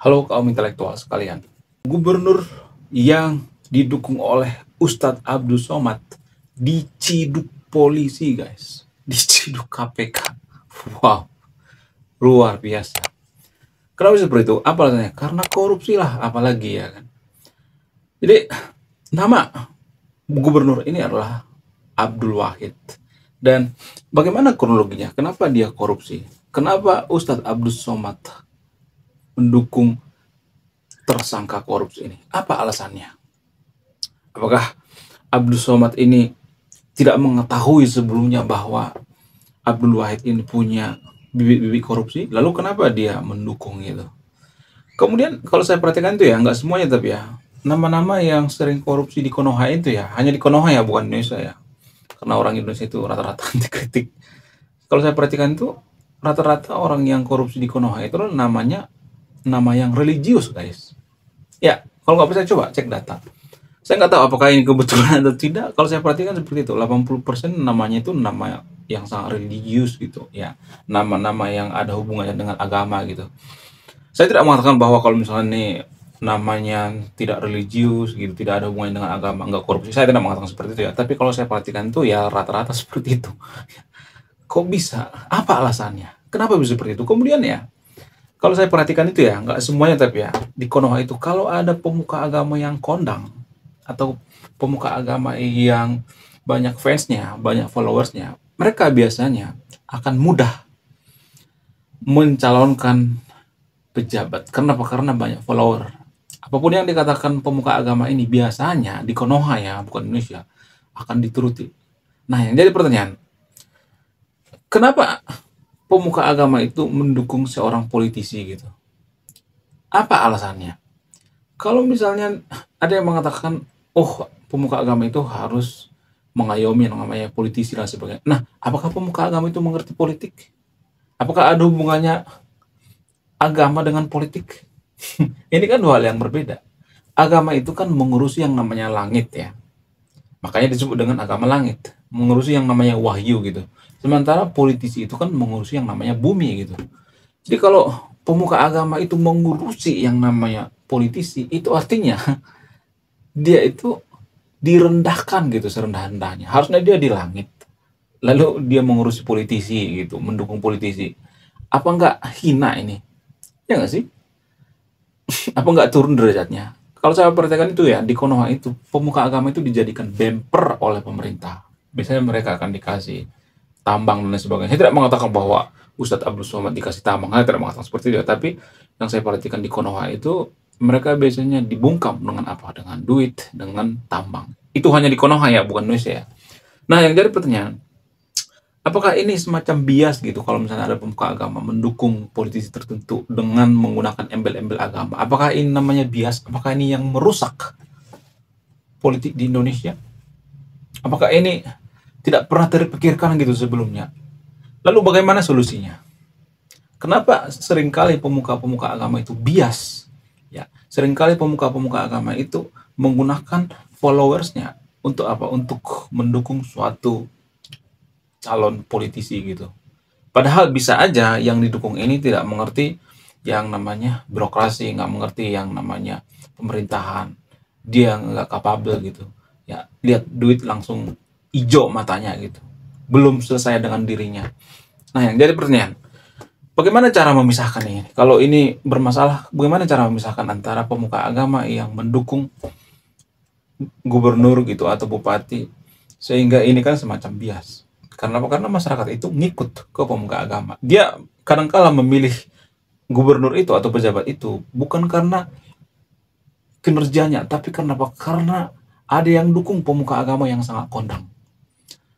Halo kaum intelektual sekalian. Gubernur yang didukung oleh Ustadz Abdul Somad diciduk polisi, guys. Diciduk KPK. Wow, luar biasa. Kenapa seperti itu? Apa alasannya? Karena korupsi lah, apalagi ya kan. Jadi nama gubernur ini adalah Abdul Wahid. Dan bagaimana kronologinya? Kenapa dia korupsi? Kenapa Ustadz Abdul Somad mendukung tersangka korupsi ini? Apa alasannya? Apakah Abdul Somad ini tidak mengetahui sebelumnya bahwa Abdul Wahid ini punya bibit-bibit korupsi? Lalu kenapa dia mendukung itu? Kemudian kalau saya perhatikan itu ya, nggak semuanya tapi ya, nama-nama yang sering korupsi di Konoha itu ya, hanya di Konoha ya, bukan Indonesia ya. Karena orang Indonesia itu rata-rata anti kritik. Kalau saya perhatikan itu, rata-rata orang yang korupsi di Konoha itu namanya nama yang religius, guys. Ya, kalau nggak percaya coba cek data. Saya nggak tahu apakah ini kebetulan atau tidak. Kalau saya perhatikan seperti itu, 80% namanya itu nama yang sangat religius gitu ya. Nama-nama yang ada hubungannya dengan agama gitu. Saya tidak mengatakan bahwa kalau misalnya nih namanya tidak religius gitu, tidak ada hubungannya dengan agama, nggak korupsi. Saya tidak mengatakan seperti itu ya. Tapi kalau saya perhatikan itu ya rata-rata seperti itu. Kok bisa? Apa alasannya? Kenapa bisa seperti itu? Kemudian ya, kalau saya perhatikan itu ya, nggak semuanya tapi ya, di Konoha itu kalau ada pemuka agama yang kondang atau pemuka agama yang banyak fansnya, banyak followersnya, mereka biasanya akan mudah mencalonkan pejabat. Kenapa? Karena banyak follower. Apapun yang dikatakan pemuka agama ini biasanya di Konoha ya, bukan Indonesia, akan dituruti. Nah, yang jadi pertanyaan, kenapa pemuka agama itu mendukung seorang politisi gitu? Apa alasannya? Kalau misalnya ada yang mengatakan, oh pemuka agama itu harus mengayomi yang namanya politisi dan sebagainya. Nah, apakah pemuka agama itu mengerti politik? Apakah ada hubungannya agama dengan politik? Ini kan dua hal yang berbeda. Agama itu kan mengurusi yang namanya langit ya. Makanya disebut dengan agama langit. Mengurusi yang namanya wahyu gitu. Sementara politisi itu kan mengurusi yang namanya bumi gitu. Jadi kalau pemuka agama itu mengurusi yang namanya politisi, itu artinya dia itu direndahkan gitu serendah-rendahnya. Harusnya dia di langit. Lalu dia mengurusi politisi gitu, mendukung politisi. Apa enggak hina ini? Ya enggak sih? Apa enggak turun derajatnya? Kalau saya perhatikan itu ya, di Konoha itu, pemuka agama itu dijadikan bemper oleh pemerintah. Biasanya mereka akan dikasih tambang dan lain sebagainya. Saya tidak mengatakan bahwa Ustadz Abdul Somad dikasih tambang, saya tidak mengatakan seperti itu. Tapi yang saya perhatikan di Konoha itu, mereka biasanya dibungkam dengan apa? Dengan duit, dengan tambang. Itu hanya di Konoha ya, bukan Indonesia ya. Nah, yang jadi pertanyaan, apakah ini semacam bias gitu kalau misalnya ada pemuka agama mendukung politisi tertentu dengan menggunakan embel-embel agama? Apakah ini namanya bias? Apakah ini yang merusak politik di Indonesia? Apakah ini tidak pernah terpikirkan gitu sebelumnya? Lalu bagaimana solusinya? Kenapa seringkali pemuka-pemuka agama itu bias? Ya, seringkali pemuka-pemuka agama itu menggunakan followersnya untuk apa? Untuk mendukung suatu calon politisi gitu. Padahal bisa aja yang didukung ini tidak mengerti yang namanya birokrasi, nggak mengerti yang namanya pemerintahan. Dia nggak kapabel gitu. Ya, lihat duit langsung hijau matanya gitu. Belum selesai dengan dirinya. Nah, yang jadi pertanyaan, bagaimana cara memisahkan ini? Kalau ini bermasalah, bagaimana cara memisahkan antara pemuka agama yang mendukung gubernur gitu atau bupati, sehingga ini kan semacam bias. Karena apa? Karena masyarakat itu ngikut ke pemuka agama. Dia kadangkala memilih gubernur itu atau pejabat itu bukan karena kinerjanya, tapi karena apa? Karena ada yang dukung pemuka agama yang sangat kondang.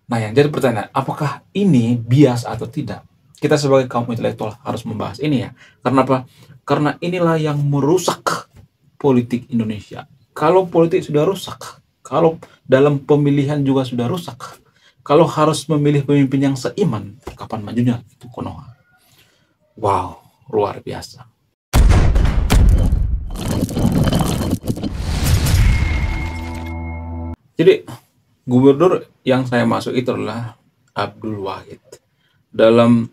Nah, yang jadi pertanyaan, apakah ini bias atau tidak? Kita sebagai kaum intelektual harus membahas ini ya. Karena apa? Karena inilah yang merusak politik Indonesia. Kalau politik sudah rusak, kalau dalam pemilihan juga sudah rusak, kalau harus memilih pemimpin yang seiman, kapan majunya itu Konoha. Wow, luar biasa. Jadi gubernur yang saya masuk itu adalah Abdul Wahid. Dalam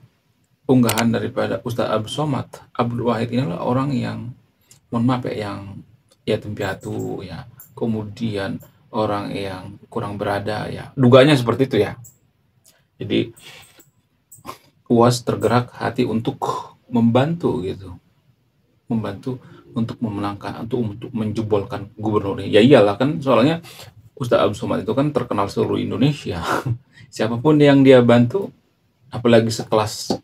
unggahan daripada Ustadz Abdul Somad, Abdul Wahid ini adalah orang yang mohon maaf ya, yang yatim piatu ya, kemudian orang yang kurang berada ya, dugaannya seperti itu ya. Jadi UAS tergerak hati untuk membantu gitu, membantu untuk memenangkan, untuk menjebolkan gubernur ini. Ya iyalah kan, soalnya Ustadz Abdul Somad itu kan terkenal seluruh Indonesia. Siapapun yang dia bantu, apalagi sekelas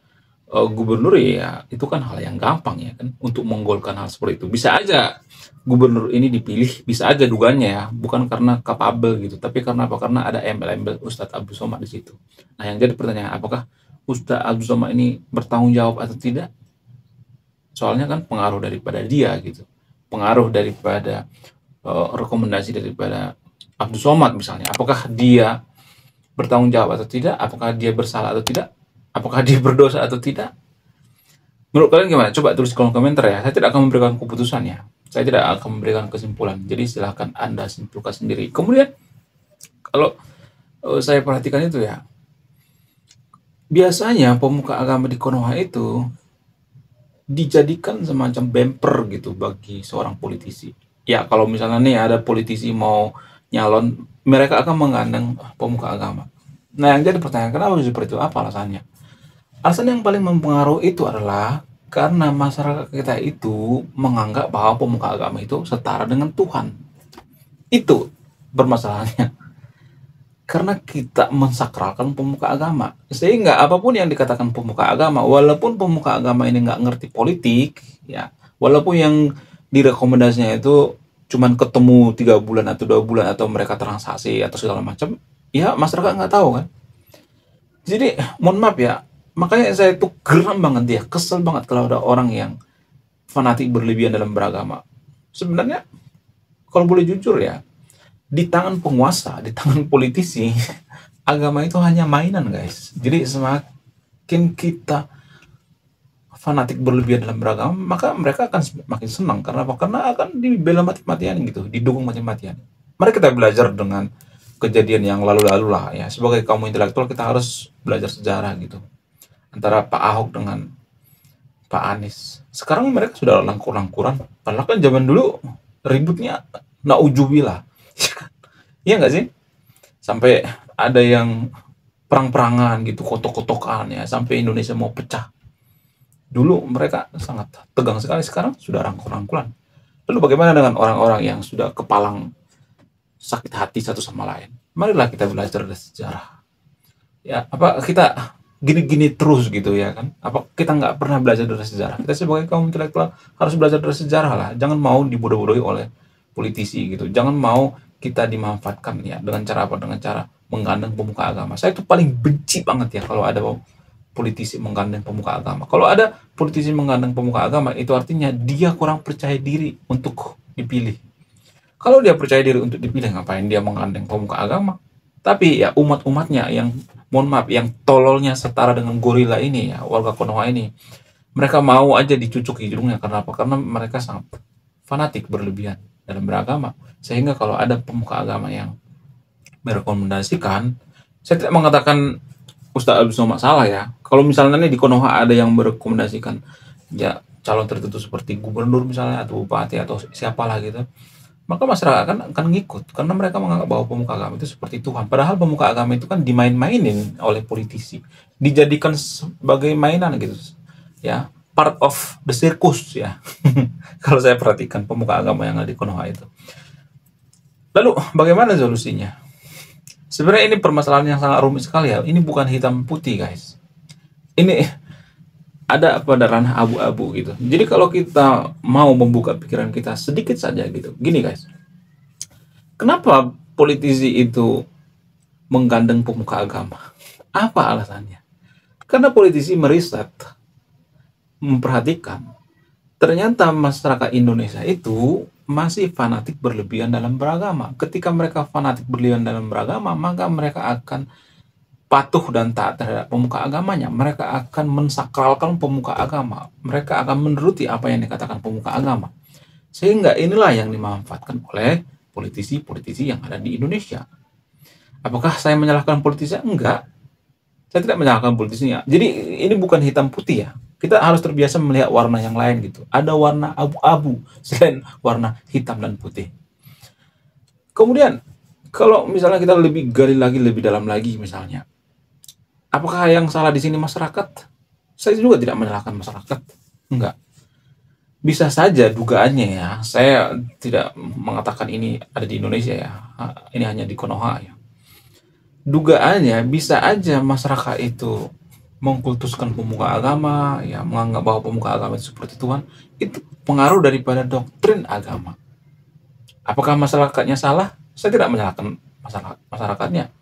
gubernur, ya itu kan hal yang gampang ya kan untuk menggolkan hal seperti itu. Bisa aja gubernur ini dipilih, bisa aja dugaannya ya, bukan karena kapabel gitu, tapi karena apa? Karena ada embel-embel Ustadz Abdul Somad di situ. Nah, yang jadi pertanyaan, apakah Ustadz Abdul Somad ini bertanggung jawab atau tidak? Soalnya kan pengaruh daripada dia gitu, pengaruh daripada rekomendasi daripada Abdul Somad misalnya. Apakah dia bertanggung jawab atau tidak? Apakah dia bersalah atau tidak? Apakah dia berdosa atau tidak? Menurut kalian gimana? Coba tulis kolom komentar ya. Saya tidak akan memberikan keputusan ya. Saya tidak akan memberikan kesimpulan. Jadi silahkan Anda simpulkan sendiri. Kemudian kalau saya perhatikan itu ya, biasanya pemuka agama di Konoha itu dijadikan semacam bumper gitu bagi seorang politisi. Ya kalau misalnya nih ada politisi mau nyalon, mereka akan menggandeng pemuka agama. Nah yang jadi pertanyaan, kenapa seperti itu? Apa alasannya? Alasan yang paling mempengaruhi itu adalah karena masyarakat kita itu menganggap bahwa pemuka agama itu setara dengan Tuhan. Itu bermasalahnya. Karena kita mensakralkan pemuka agama. Sehingga apapun yang dikatakan pemuka agama, walaupun pemuka agama ini nggak ngerti politik, ya, walaupun yang direkomendasinya itu cuman ketemu 3 bulan atau 2 bulan atau mereka transaksi atau segala macam, ya masyarakat nggak tahu kan. Jadi mohon maaf ya, makanya saya tuh geram banget dia, kesel banget kalau ada orang yang fanatik berlebihan dalam beragama. Sebenarnya kalau boleh jujur ya, di tangan penguasa, di tangan politisi, agama itu hanya mainan guys. Jadi semakin kita fanatik berlebihan dalam beragama, maka mereka akan makin senang. Karena apa? Karena akan dibela mati-matian gitu, didukung mati-matian. Mari kita belajar dengan kejadian yang lalu-lalu lah ya. Sebagai kaum intelektual kita harus belajar sejarah gitu. Antara Pak Ahok dengan Pak Anies. Sekarang mereka sudah langkur-langkuran. Padahal kan zaman dulu ributnya naujubillah. Iya nggak sih? Sampai ada yang perang-perangan gitu, kotok-kotokan ya, sampai Indonesia mau pecah. Dulu mereka sangat tegang sekali, sekarang sudah rangkul-rangkulan. Lalu bagaimana dengan orang-orang yang sudah kepalang sakit hati satu sama lain? Marilah kita belajar dari sejarah. Ya, apa kita gini-gini terus gitu ya kan? Apa kita nggak pernah belajar dari sejarah? Kita sebagai kaum intelektual harus belajar dari sejarah lah. Jangan mau dibodoh-bodohi oleh politisi gitu. Jangan mau kita dimanfaatkan ya dengan cara apa? Dengan cara menggandeng pemuka agama. Saya itu paling benci banget ya kalau ada politisi menggandeng pemuka agama. Kalau ada politisi menggandeng pemuka agama, itu artinya dia kurang percaya diri untuk dipilih. Kalau dia percaya diri untuk dipilih, ngapain dia menggandeng pemuka agama? Tapi ya umat-umatnya yang, mohon maaf, yang tololnya setara dengan gorila ini ya, warga Konoha ini, mereka mau aja dicucuk hidungnya. Karena apa? Karena mereka sangat fanatik berlebihan dalam beragama. Sehingga kalau ada pemuka agama yang merekomendasikan, saya tidak mengatakan Ustadz Abdul Somad salah ya. Kalau misalnya nih di Konoha ada yang merekomendasikan ya calon tertentu seperti gubernur misalnya atau bupati atau siapalah gitu, maka masyarakat akan ngikut karena mereka menganggap bahwa pemuka agama itu seperti Tuhan. Padahal pemuka agama itu kan dimain-mainin oleh politisi, dijadikan sebagai mainan gitu ya, part of the circus ya. Kalau saya perhatikan pemuka agama yang ada di Konoha itu. Lalu bagaimana solusinya? Sebenarnya ini permasalahan yang sangat rumit sekali ya. Ini bukan hitam putih guys. Ini ada pada ranah abu-abu gitu. Jadi kalau kita mau membuka pikiran kita sedikit saja gitu. Gini guys. Kenapa politisi itu menggandeng pemuka agama? Apa alasannya? Karena politisi meriset, memperhatikan, ternyata masyarakat Indonesia itu masih fanatik berlebihan dalam beragama. Ketika mereka fanatik berlebihan dalam beragama, maka mereka akan patuh dan taat terhadap pemuka agamanya. Mereka akan mensakralkan pemuka agama. Mereka akan menuruti apa yang dikatakan pemuka agama. Sehingga inilah yang dimanfaatkan oleh politisi-politisi yang ada di Indonesia. Apakah saya menyalahkan politisi? Enggak. Saya tidak menyalahkan politisinya. Jadi ini bukan hitam putih ya. Kita harus terbiasa melihat warna yang lain gitu. Ada warna abu-abu selain warna hitam dan putih. Kemudian kalau misalnya kita lebih gali lagi, lebih dalam lagi misalnya, apakah yang salah di sini masyarakat? Saya juga tidak menyalahkan masyarakat. Enggak. Bisa saja dugaannya ya. Saya tidak mengatakan ini ada di Indonesia ya. Ini hanya di Konoha ya. Dugaannya bisa aja masyarakat itu mengkultuskan pemuka agama, ya menganggap bahwa pemuka agama itu seperti Tuhan, itu pengaruh daripada doktrin agama. Apakah masyarakatnya salah? Saya tidak menyalahkan masyarakatnya.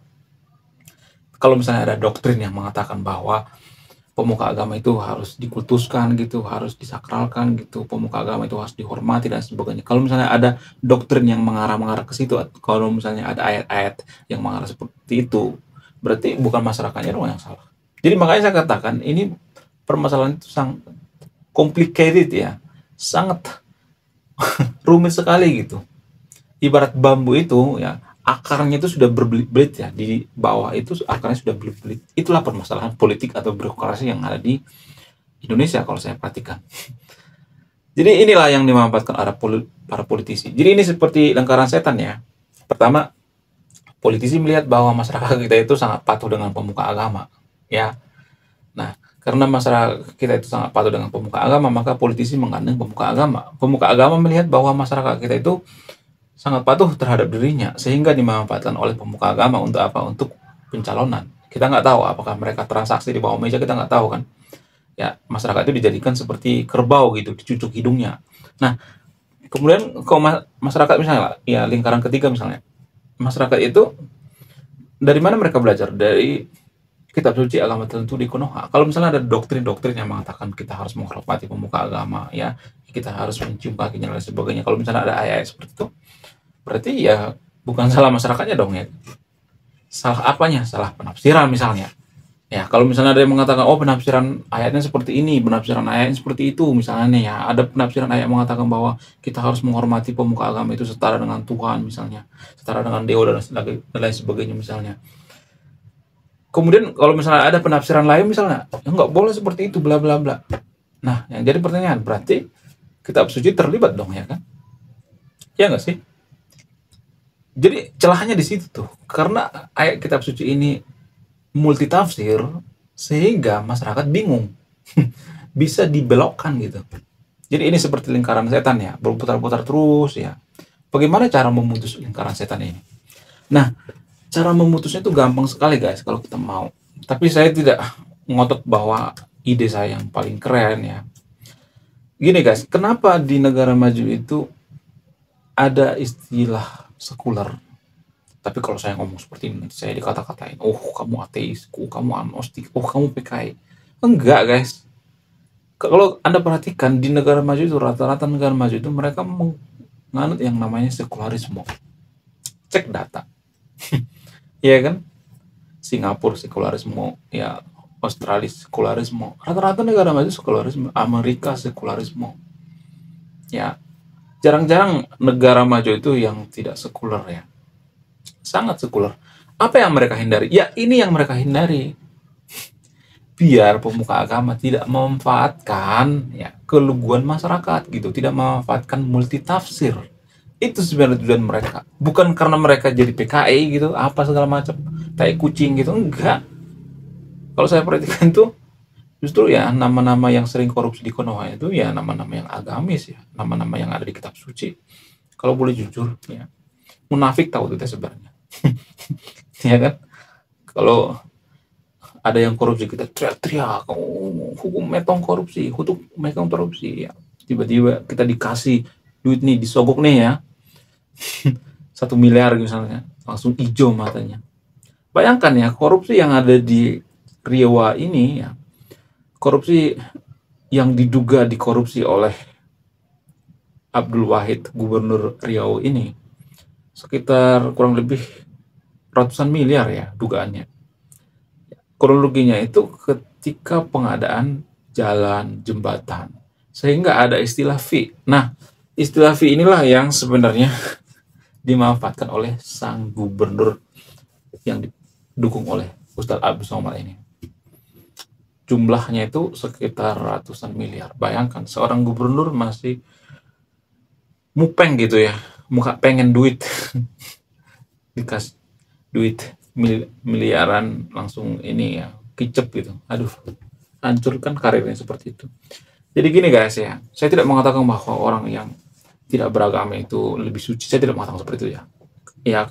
Kalau misalnya ada doktrin yang mengatakan bahwa pemuka agama itu harus dikultuskan gitu, harus disakralkan gitu, pemuka agama itu harus dihormati dan sebagainya. Kalau misalnya ada doktrin yang mengarah ke situ, kalau misalnya ada ayat-ayat yang mengarah seperti itu, berarti bukan masyarakatnya dong yang salah. Jadi makanya saya katakan ini permasalahan itu sangat complicated ya, sangat rumit sekali gitu. Ibarat bambu itu ya, akarnya itu sudah berbelit-belit ya, di bawah itu akarnya sudah berbelit. Itulah permasalahan politik atau birokrasi yang ada di Indonesia kalau saya perhatikan. Jadi inilah yang dimanfaatkan para politisi. Jadi ini seperti lingkaran setan ya. Pertama, politisi melihat bahwa masyarakat kita itu sangat patuh dengan pemuka agama ya. Nah, karena masyarakat kita itu sangat patuh dengan pemuka agama, maka politisi menggandeng pemuka agama. Pemuka agama melihat bahwa masyarakat kita itu sangat patuh terhadap dirinya, sehingga dimanfaatkan oleh pemuka agama untuk apa? Untuk pencalonan. Kita nggak tahu apakah mereka transaksi di bawah meja, kita nggak tahu kan. Ya, masyarakat itu dijadikan seperti kerbau gitu, dicucuk hidungnya. Nah, kemudian kalau masyarakat misalnya, ya lingkaran ketiga misalnya, masyarakat itu dari mana mereka belajar? Dari kitab suci agama tertentu di Konoha. Kalau misalnya ada doktrin-doktrin yang mengatakan kita harus menghormati pemuka agama, ya kita harus mencium kakinya dan sebagainya. Kalau misalnya ada ayat seperti itu, berarti ya bukan salah masyarakatnya dong ya. Salah apanya? Salah penafsiran misalnya. Ya, kalau misalnya ada yang mengatakan, oh penafsiran ayatnya seperti ini, penafsiran ayatnya seperti itu, misalnya ya, ada penafsiran ayat mengatakan bahwa kita harus menghormati pemuka agama itu setara dengan Tuhan misalnya, setara dengan dewa dan lain sebagainya misalnya. Kemudian kalau misalnya ada penafsiran lain misalnya, ya nggak boleh seperti itu, bla bla bla. Nah, yang jadi pertanyaan, berarti kitab suci terlibat dong ya kan? Ya nggak sih? Jadi celahnya di situ tuh, karena ayat kitab suci ini multitafsir, sehingga masyarakat bingung, bisa dibelokkan gitu. Jadi ini seperti lingkaran setan ya, berputar-putar terus ya. Bagaimana cara memutus lingkaran setan ini? Nah, cara memutusnya itu gampang sekali guys kalau kita mau. Tapi saya tidak ngotot bahwa ide saya yang paling keren ya. Gini guys, kenapa di negara maju itu ada istilah sekuler? Tapi kalau saya ngomong seperti ini, saya dikata-katain, oh kamu ateis, oh kamu agnostik, oh kamu PKI. Enggak guys. Kalau Anda perhatikan di negara maju itu, rata-rata negara maju itu mereka menganut yang namanya sekularisme. Cek data. Iya kan? Singapura sekularisme, ya Australia sekularisme. Rata-rata negara maju sekularisme, Amerika sekularisme. Ya, jarang-jarang negara maju itu yang tidak sekuler ya. Sangat sekuler. Apa yang mereka hindari? Ya, ini yang mereka hindari. Biar pemuka agama tidak memanfaatkan ya keluguan masyarakat gitu, tidak memanfaatkan multitafsir. Itu sebenarnya tujuan mereka. Bukan karena mereka jadi PKI gitu, apa segala macam, tai kucing gitu, enggak. Kalau saya perhatikan tuh justru ya nama-nama yang sering korupsi di Konoha itu ya nama-nama yang agamis ya, nama-nama yang ada di kitab suci. Kalau boleh jujur ya, munafik tahu kita sebenarnya. Ya kan? Kalau ada yang korupsi kita teriak-teriak, oh, hukum metong korupsi, hukum metong korupsi ya. Tiba-tiba kita dikasih duit nih, disogok nih ya. 1 miliar misalnya, langsung hijau matanya. Bayangkan ya, korupsi yang ada di Riau ini ya, korupsi yang diduga dikorupsi oleh Abdul Wahid, gubernur Riau ini, sekitar kurang lebih ratusan miliar ya dugaannya. Kronologinya itu ketika pengadaan jalan, jembatan, sehingga ada istilah fee. Nah, istilah fee inilah yang sebenarnya dimanfaatkan oleh sang gubernur yang didukung oleh Ustadz Abdul Somad ini. jumlahnya itu sekitar ratusan miliar. Bayangkan seorang gubernur masih mupeng gitu ya, muka pengen duit, dikasih duit miliaran langsung ini ya, kicep gitu. Aduh, hancurkan karirnya seperti itu. Jadi gini guys ya, saya tidak mengatakan bahwa orang yang tidak beragama itu lebih suci. Saya tidak mengatakan seperti itu ya. Ya,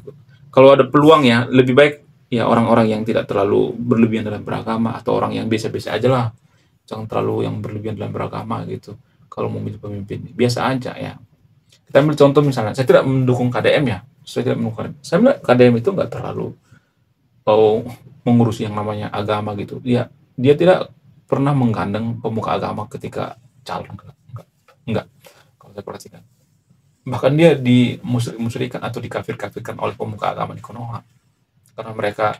kalau ada peluang ya, lebih baik ya orang-orang yang tidak terlalu berlebihan dalam beragama atau orang yang biasa-biasa aja lah. Jangan terlalu yang berlebihan dalam beragama gitu. Kalau mau menjadi pemimpin, biasa aja ya. Kita ambil contoh misalnya, saya tidak mendukung KDM ya. Saya tidak mendukung KDM. Saya melihat KDM itu nggak terlalu mengurusi yang namanya agama gitu. Dia tidak pernah menggandeng pemuka agama ketika calon. Enggak. Kalau saya perhatikan. Bahkan dia dimusrikan atau dikafir-kafirkan oleh pemuka agama di Konoha karena mereka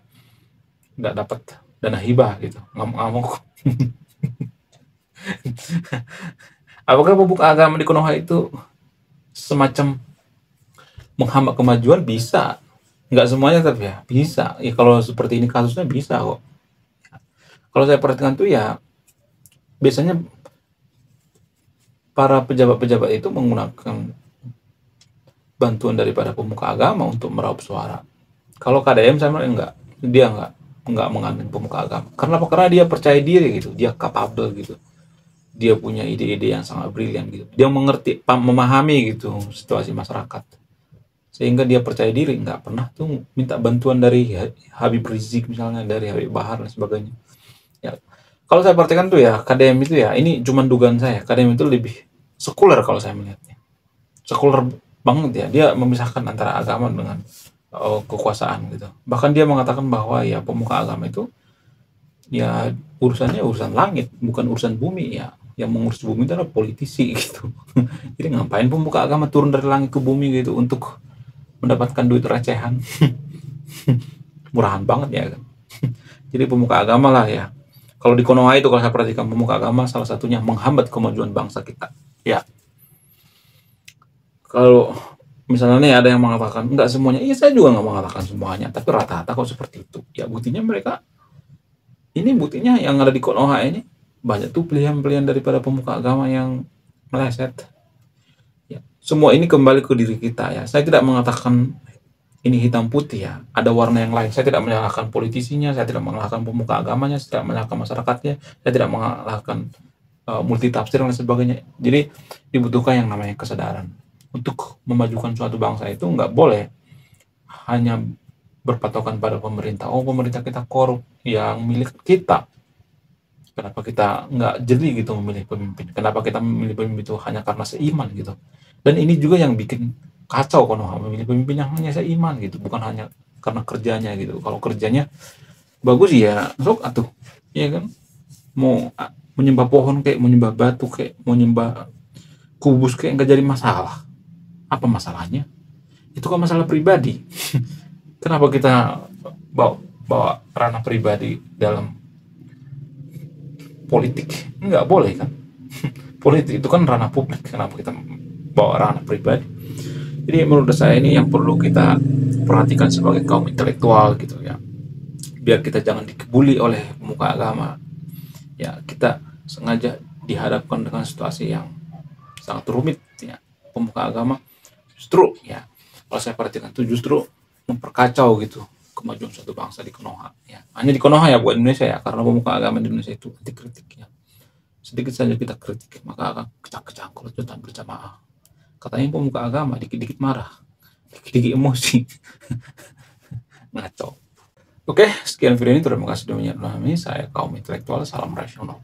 nggak dapat dana hibah gitu, ngamuk-ngamuk. Apakah pemuka agama di Konoha itu semacam menghambat kemajuan? Bisa, nggak semuanya tapi ya bisa ya. Kalau seperti ini kasusnya bisa kok. Kalau saya perhatikan tuh ya biasanya para pejabat-pejabat itu menggunakan bantuan daripada pemuka agama untuk meraup suara. Kalau KDM saya enggak, dia enggak mengandung pemuka agama. Karena dia percaya diri gitu, dia capable gitu. Dia punya ide-ide yang sangat brilian gitu. Dia mengerti, memahami gitu situasi masyarakat. Sehingga dia percaya diri, enggak pernah tuh minta bantuan dari Habib Rizik misalnya, dari Habib Bahar dan sebagainya. Ya. Kalau saya perhatikan tuh ya, KDM itu ya, ini cuma dugaan saya, KDM itu lebih sekuler kalau saya melihatnya. Sekuler banget ya, dia memisahkan antara agama dengan kekuasaan gitu. Bahkan dia mengatakan bahwa ya pemuka agama itu ya urusannya urusan langit, bukan urusan bumi ya. Yang mengurus bumi itu adalah politisi gitu. Jadi ngapain pemuka agama turun dari langit ke bumi gitu untuk mendapatkan duit recehan? Murahan banget ya kan. Jadi pemuka agama lah ya. Kalau di Konoha itu kalau saya perhatikan pemuka agama salah satunya menghambat kemajuan bangsa kita. Ya, kalau misalnya ada yang mengatakan enggak semuanya, iya saya juga nggak mengatakan semuanya, tapi rata-rata kok seperti itu. Ya buktinya buktinya yang ada di Konoha ini banyak tuh pilihan-pilihan daripada pemuka agama yang meleset. Ya, semua ini kembali ke diri kita ya. Saya tidak mengatakan ini hitam putih ya. Ada warna yang lain. Saya tidak menyalahkan politisinya, saya tidak menyalahkan pemuka agamanya, saya tidak menyalahkan masyarakatnya, saya tidak menyalahkan multi tafsir dan sebagainya. Jadi dibutuhkan yang namanya kesadaran. Untuk memajukan suatu bangsa itu nggak boleh hanya berpatokan pada pemerintah. Oh, pemerintah kita korup, yang milik kita. Kenapa kita nggak jeli gitu memilih pemimpin? Kenapa kita memilih pemimpin itu hanya karena seiman gitu? Dan ini juga yang bikin kacau Konoha, memilih pemimpin yang hanya seiman gitu, bukan hanya karena kerjanya gitu. Kalau kerjanya bagus ya, sok atuh, ya kan? Mau menyembah pohon kayak, mau nyembah batu kayak, mau nyembah kubus kayak nggak jadi masalah. Apa masalahnya? Itu kan masalah pribadi. Kenapa kita bawa ranah pribadi dalam politik? Nggak boleh kan? Politik itu kan ranah publik. Kenapa kita bawa ranah pribadi? Jadi menurut saya ini yang perlu kita perhatikan sebagai kaum intelektual gitu ya. Biar kita jangan dikebuli oleh pemuka agama. Ya, kita sengaja dihadapkan dengan situasi yang sangat rumit ya. Pemuka agama justru ya, kalau saya perhatikan itu justru memperkacau gitu kemajuan suatu bangsa di Konoha ya. Hanya di Konoha ya, buat Indonesia ya, karena pemuka agama di Indonesia itu anti kritik ya. Sedikit saja kita kritik maka akan kecangkul kejutan berjamaah. Katanya pemuka agama dikit-dikit marah, dikit-dikit emosi. Ngaco. Oke, sekian video ini. Terima kasih sudah menonton. Saya kaum intelektual, salam rasional.